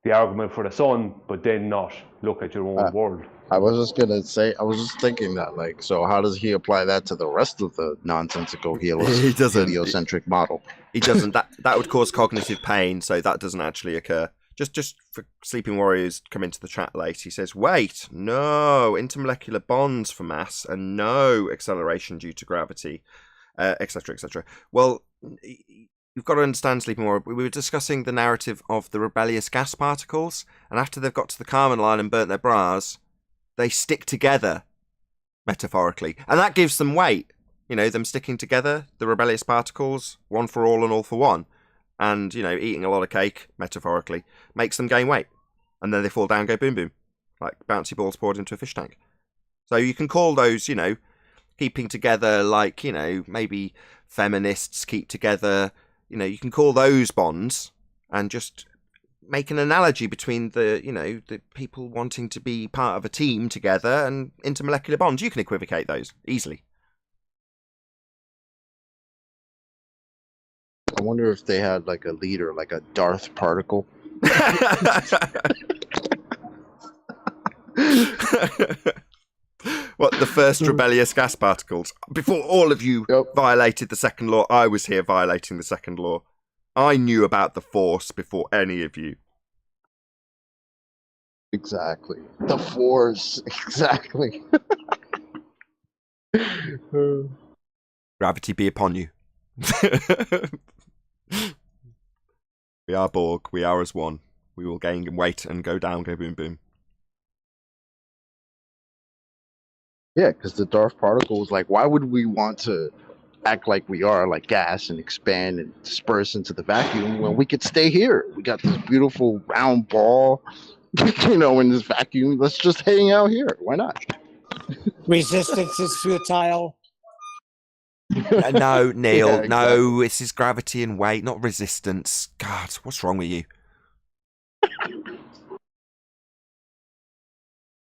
the argument for the sun, but then not look at your own world? I was just gonna say, I was just thinking that, like, so how does he apply that to the rest of the nonsensical He doesn't. heliocentric model? He doesn't. That would cause cognitive pain, so that doesn't actually occur. Just for Sleeping Warriors come into the chat late. He says, wait, no intermolecular bonds for mass and no acceleration due to gravity, etc., etc. Well, you've got to understand, Sleeping Warrior, we were discussing the narrative of the rebellious gas particles, and after they've got to the Kármán line and burnt their bras, they stick together, metaphorically, and that gives them weight. You know, them sticking together, the rebellious particles, one for all and all for one. and eating a lot of cake, metaphorically, makes them gain weight, and then they fall down, go boom boom, like bouncy balls poured into a fish tank. So you can call those, keeping together, like maybe feminists keep together. You can call those bonds, and just make an analogy between the the people wanting to be part of a team together and intermolecular bonds. You can equivocate those easily. I wonder if they had like a leader, like a Darth particle. What, the first rebellious gas particles? Before all of you violated the second law, I was here violating the second law. I knew about the Force before any of you. Exactly. The Force. Exactly. Gravity be upon you. We are Borg. We are as one. We will gain weight and go down, go boom boom. Yeah, because the Darth particle was like, why would we want to act like we are like gas and expand and disperse into the vacuum when we could stay here? We got this beautiful round ball, in this vacuum. Let's just hang out here. Why not? Resistance is futile. No, Neil. Yeah, exactly. No, this is gravity and weight, not resistance. God, what's wrong with you?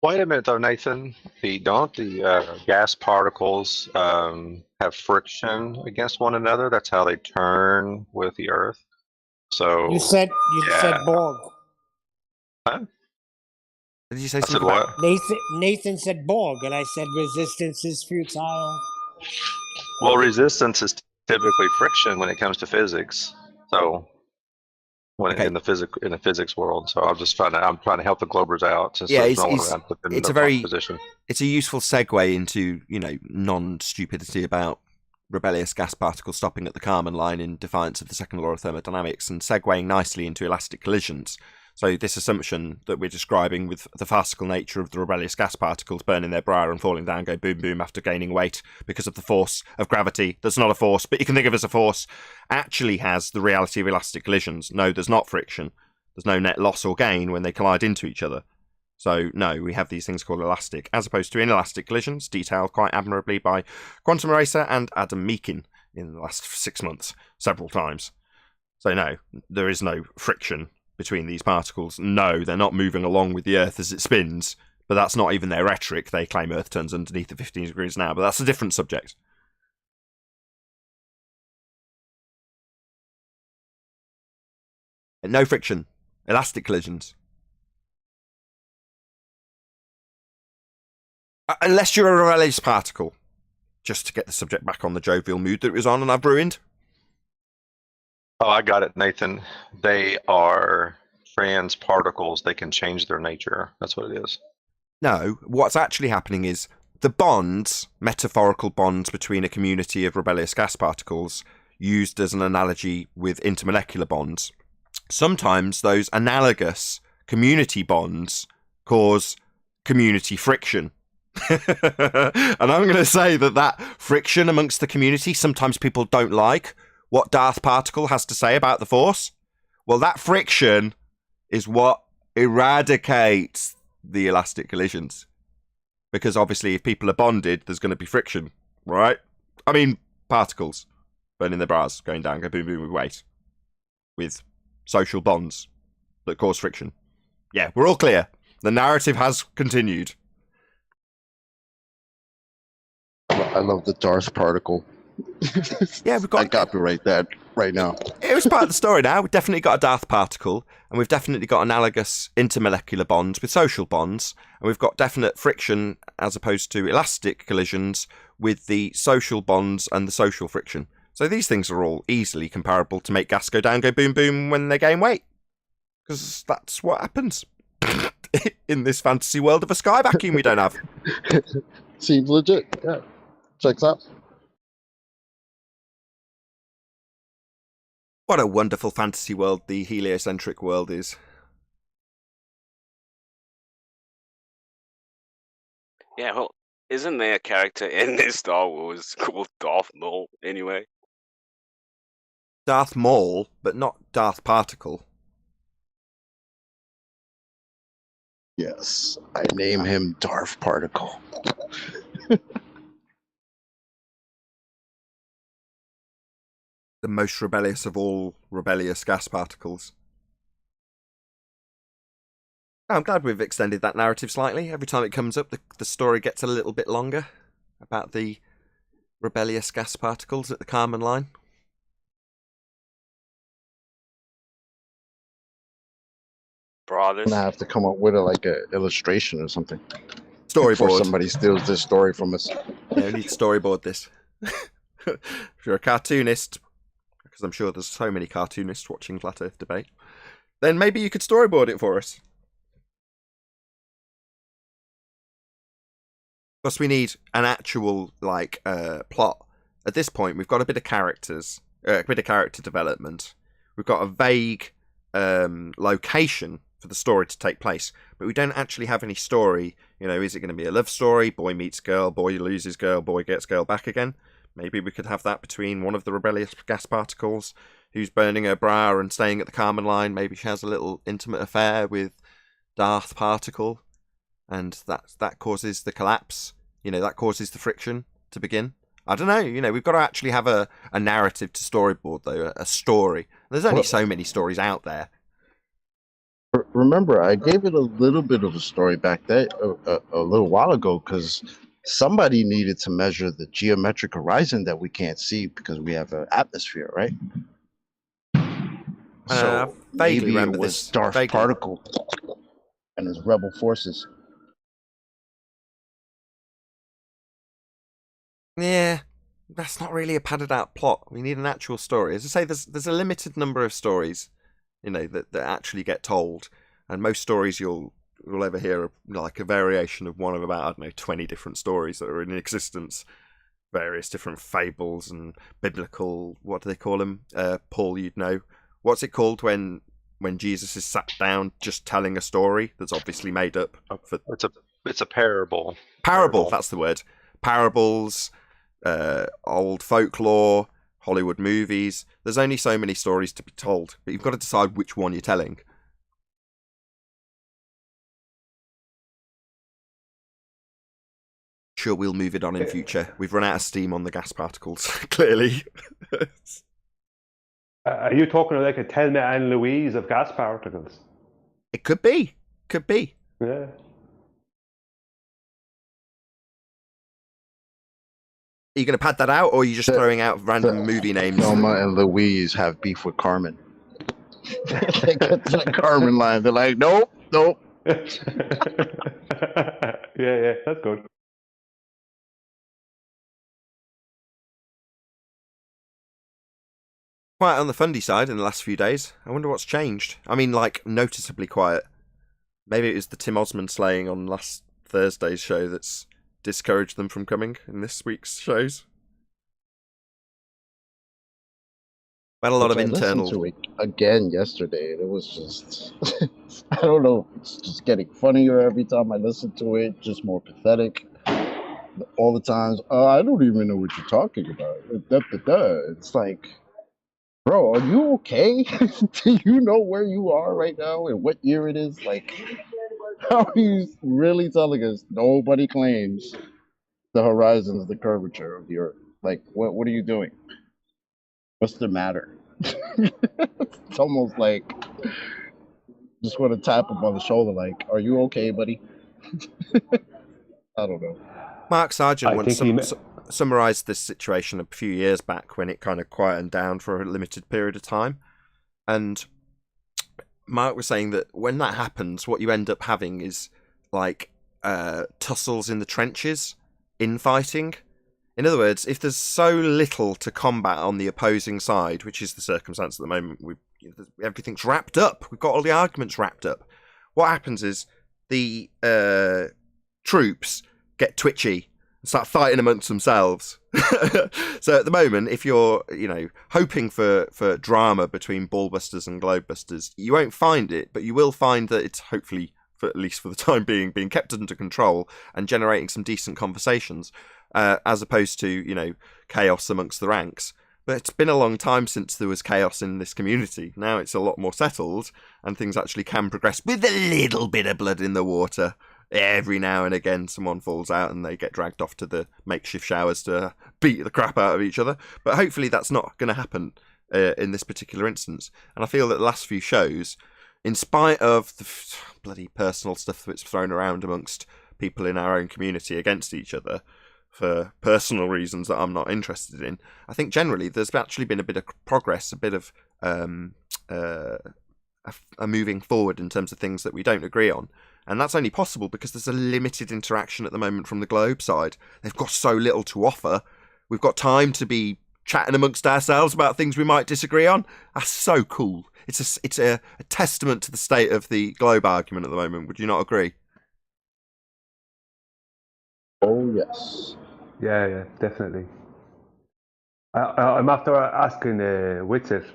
Wait a minute, though, Nathan. Don't the gas particles have friction against one another? That's how they turn with the Earth. So You said Borg. Did you say I said something what? Nathan said Borg, and I said resistance is futile. Well, resistance is typically friction when it comes to physics. So in the physics world. So I'm trying to help the Globers out. Since there's no one around to put them in the wrong position. It's a useful segue into non-stupidity about rebellious gas particles stopping at the Kármán line in defiance of the second law of thermodynamics, and segueing nicely into elastic collisions. So this assumption that we're describing with the farcical nature of the rebellious gas particles burning their briar and falling down, go boom boom after gaining weight because of the force of gravity, that's not a force, but you can think of as a force, actually has the reality of elastic collisions. No, there's not friction. There's no net loss or gain when they collide into each other. So no, we have these things called elastic, as opposed to inelastic collisions, detailed quite admirably by Quantum Eraser and Adam Meakin in the last 6 months, several times. So no, there is no friction between these particles. No, they're not moving along with the Earth as it spins, but that's not even their rhetoric. They claim Earth turns underneath the 15 degrees now, but that's a different subject. No friction. Elastic collisions. Unless you're a rebellious particle. Just to get the subject back on the jovial mood that it was on and I've ruined. Oh, I got it, Nathan. They are trans particles. They can change their nature. That's what it is. No, what's actually happening is the bonds, metaphorical bonds between a community of rebellious gas particles, used as an analogy with intermolecular bonds. Sometimes those analogous community bonds cause community friction. And I'm going to say that friction amongst the community, sometimes people don't like what Darth Particle has to say about the Force. Well, that friction is what eradicates the elastic collisions. Because obviously if people are bonded, there's going to be friction, right? I mean, particles burning their bras, going down, go boom boom with weight. With social bonds that cause friction. Yeah, we're all clear. The narrative has continued. I love the Darth particle. Yeah, we've got. I copyright that right now. It was part of the story now. We've definitely got a Darth particle, and we've definitely got analogous intermolecular bonds with social bonds, and we've got definite friction as opposed to elastic collisions with the social bonds and the social friction. So these things are all easily comparable to make gas go down, go boom boom when they gain weight. Because that's what happens in this fantasy world of a sky vacuum we don't have. Seems legit. Yeah. Checks out. What a wonderful fantasy world the heliocentric world is. Yeah, well, isn't there a character in this Star Wars called Darth Maul anyway? Darth Maul, but not Darth Particle. Yes, I name him Darth Particle. The most rebellious of all rebellious gas particles. I'm glad we've extended that narrative slightly. Every time it comes up, the story gets a little bit longer about the rebellious gas particles at the Kármán line. Brothers. I have to come up with a illustration or something. Storyboard. Before somebody steals this story from us. Yeah, we need to storyboard this. If you're a cartoonist, because I'm sure there's so many cartoonists watching Flat Earth debate, then maybe you could storyboard it for us. Plus, we need an actual plot. At this point, we've got a bit of character development. We've got a vague location for the story to take place, but we don't actually have any story. You know, is it going to be a love story? Boy meets girl, boy loses girl, boy gets girl back again. Maybe we could have that between one of the rebellious gas particles who's burning her bra and staying at the Kármán line. Maybe she has a little intimate affair with Darth Particle, and that causes the collapse. You know, that causes the friction to begin. I don't know. You know, we've got to actually have a narrative to storyboard, though, a story. There's only so many stories out there. Remember, I gave it a little bit of a story back there a little while ago because somebody needed to measure the geometric horizon that we can't see because we have an atmosphere, right? So vaguely maybe remember it was this. Darth Vaguely. Particle and his rebel forces. Yeah, that's not really a padded out plot. We need an actual story. As I say, there's a limited number of stories, you know, that actually get told, and most stories you'll ever hear are like a variation of one of about, I don't know, 20 different stories that are in existence, various different fables and biblical. What do they call them? Paul, you'd know. What's it called when Jesus is sat down just telling a story that's obviously made up? It's a parable. Parable. That's the word. Parables. Old folklore, Hollywood movies. There's only so many stories to be told, but you've got to decide which one you're telling. Sure, we'll move it on in future. We've run out of steam on the gas particles, clearly. Are you talking like a Thelma and Louise of gas particles? It could be. Could be. Yeah. Are you going to pad that out, or are you just throwing out random movie names? Thelma and Louise have beef with Carmen. They get to the Carmen line. They're like, nope. Yeah, that's good. Quiet on the fundy side in the last few days. I wonder what's changed. I mean, like, noticeably quiet. Maybe it was the Tim Osmond slaying on last Thursday's show that's discouraged them from coming in this week's shows. We had a lot of internal. I listened to it again yesterday, and it was just, I don't know, it's just getting funnier every time I listen to it, just more pathetic. All the times, I don't even know what you're talking about. It's like, bro, are you okay? Do you know where you are right now and what year it is? Like, how are you really telling us nobody claims the horizon is the curvature of the Earth? Like, what are you doing? What's the matter? It's almost like just want to tap him on the shoulder, like, "Are you okay, buddy?" I don't know. Mark Sargent once summarised this situation a few years back when it kind of quietened down for a limited period of time, and Mark was saying that when that happens, what you end up having is like tussles in the trenches, infighting. In other words, if there's so little to combat on the opposing side, which is the circumstance at the moment, everything's wrapped up. We've got all the arguments wrapped up. What happens is the troops get twitchy and start fighting amongst themselves. So at the moment, if you're, hoping for drama between Ballbusters and Globebusters, you won't find it, but you will find that it's hopefully, at least for the time being kept under control and generating some decent conversations. As opposed to, chaos amongst the ranks. But it's been a long time since there was chaos in this community. Now it's a lot more settled, and things actually can progress with a little bit of blood in the water. Every now and again, someone falls out and they get dragged off to the makeshift showers to beat the crap out of each other. But hopefully that's not going to happen in this particular instance. And I feel that the last few shows, in spite of the bloody personal stuff that's thrown around amongst people in our own community against each other for personal reasons that I'm not interested in, I think generally there's actually been a bit of progress, a bit of a moving forward in terms of things that we don't agree on. And that's only possible because there's a limited interaction at the moment from the Globe side. They've got so little to offer. We've got time to be chatting amongst ourselves about things we might disagree on. That's so cool. It's a testament to the state of the Globe argument at the moment. Would you not agree? Oh, yes. Yeah, definitely. I'm after asking Witsit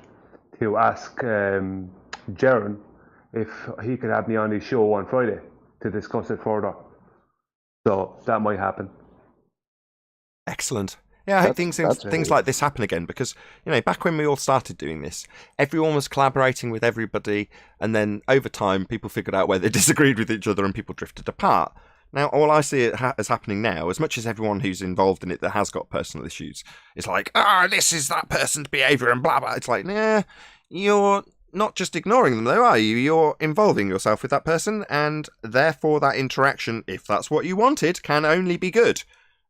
to ask Jaron if he could have me on his show on Friday to discuss it further. So that might happen. Excellent. Yeah, I hope things like this happen again because, back when we all started doing this, everyone was collaborating with everybody, and then over time people figured out where they disagreed with each other and people drifted apart. Now, all I see as happening now, as much as everyone who's involved in it that has got personal issues is like, this is that person's behaviour and blah, blah. It's like, nah, you're not just ignoring them, though, are you? You're involving yourself with that person, and therefore that interaction, if that's what you wanted, can only be good,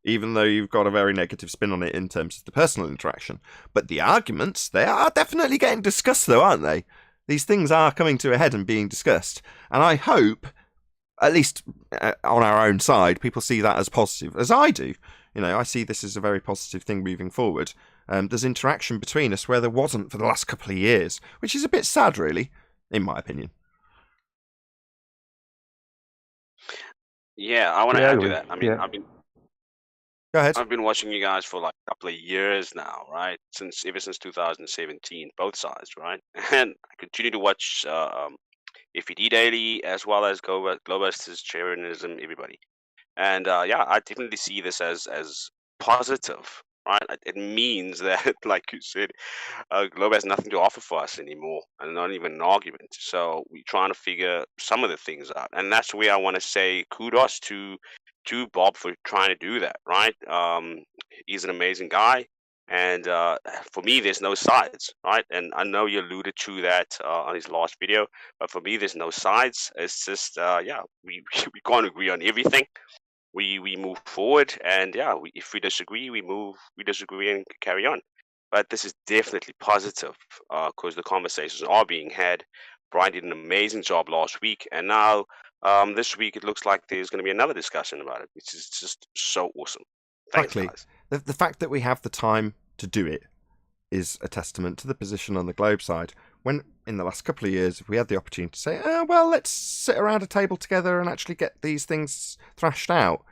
even though you've got a very negative spin on it in terms of the personal interaction. But the arguments, they are definitely getting discussed, though, aren't they? These things are coming to a head and being discussed, and I hope, at least on our own side, people see that as positive, as I do. I see this as a very positive thing moving forward. There's interaction between us where there wasn't for the last couple of years, which is a bit sad, really, in my opinion. Yeah, I want to add to that. I mean, Yeah. Go ahead. I've been watching you guys for like a couple of years now, right? Ever since 2017, both sides, right? And I continue to watch FED Daily as well as Globalists, Scientism, everybody. And I definitely see this as positive, right? It means that, like you said, Globe has nothing to offer for us anymore, and not even an argument. So we're trying to figure some of the things out, and that's where I want to say kudos to Bob for trying to do that, right? He's an amazing guy, and for me, there's no sides, right? And I know you alluded to that on his last video, but for me, there's no sides. It's just, we can't agree on everything. We move forward, and if we disagree, we disagree and carry on. But this is definitely positive because the conversations are being had. Brian did an amazing job last week, and now this week it looks like there's going to be another discussion about it, which is just so awesome. Thanks, Exactly. guys. The fact that we have the time to do it is a testament to the position on the Globe side. When in the last couple of years, if we had the opportunity to say, let's sit around a table together and actually get these things thrashed out.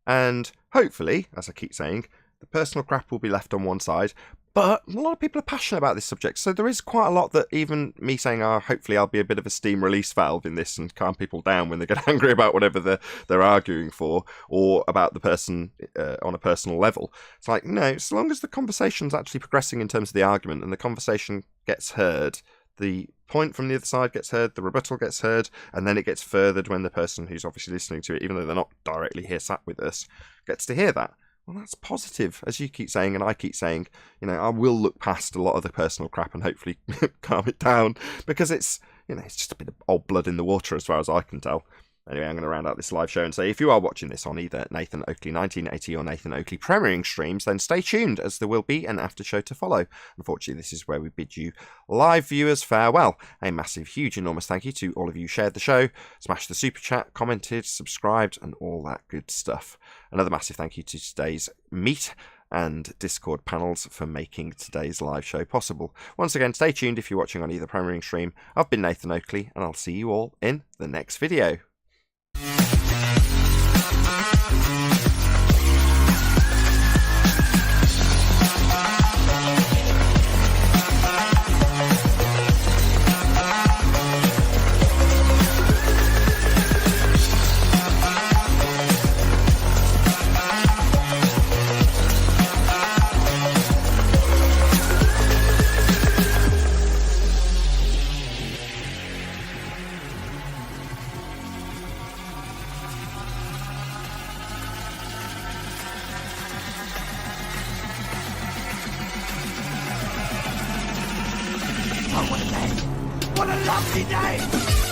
And hopefully, as I keep saying, the personal crap will be left on one side. But a lot of people are passionate about this subject. So there is quite a lot that even me saying, hopefully I'll be a bit of a steam release valve in this and calm people down when they get angry about whatever they're arguing for or about the person on a personal level. It's like, no, as long as the conversation's actually progressing in terms of the argument and the conversation gets heard, the point from the other side gets heard, the rebuttal gets heard, and then it gets furthered when the person who's obviously listening to it, even though they're not directly here sat with us, gets to hear that. Well, that's positive, as you keep saying, and I keep saying. I will look past a lot of the personal crap and hopefully calm it down because it's just a bit of old blood in the water as far as I can tell. Anyway, I'm going to round out this live show and say if you are watching this on either Nathan Oakley 1980 or Nathan Oakley premiering streams, then stay tuned as there will be an after show to follow. Unfortunately, this is where we bid you live viewers farewell. A massive, huge, enormous thank you to all of you who shared the show, smashed the super chat, commented, subscribed, and all that good stuff. Another massive thank you to today's Meet and Discord panels for making today's live show possible. Once again, stay tuned if you're watching on either premiering stream. I've been Nathan Oakley, and I'll see you all in the next video. fucking day.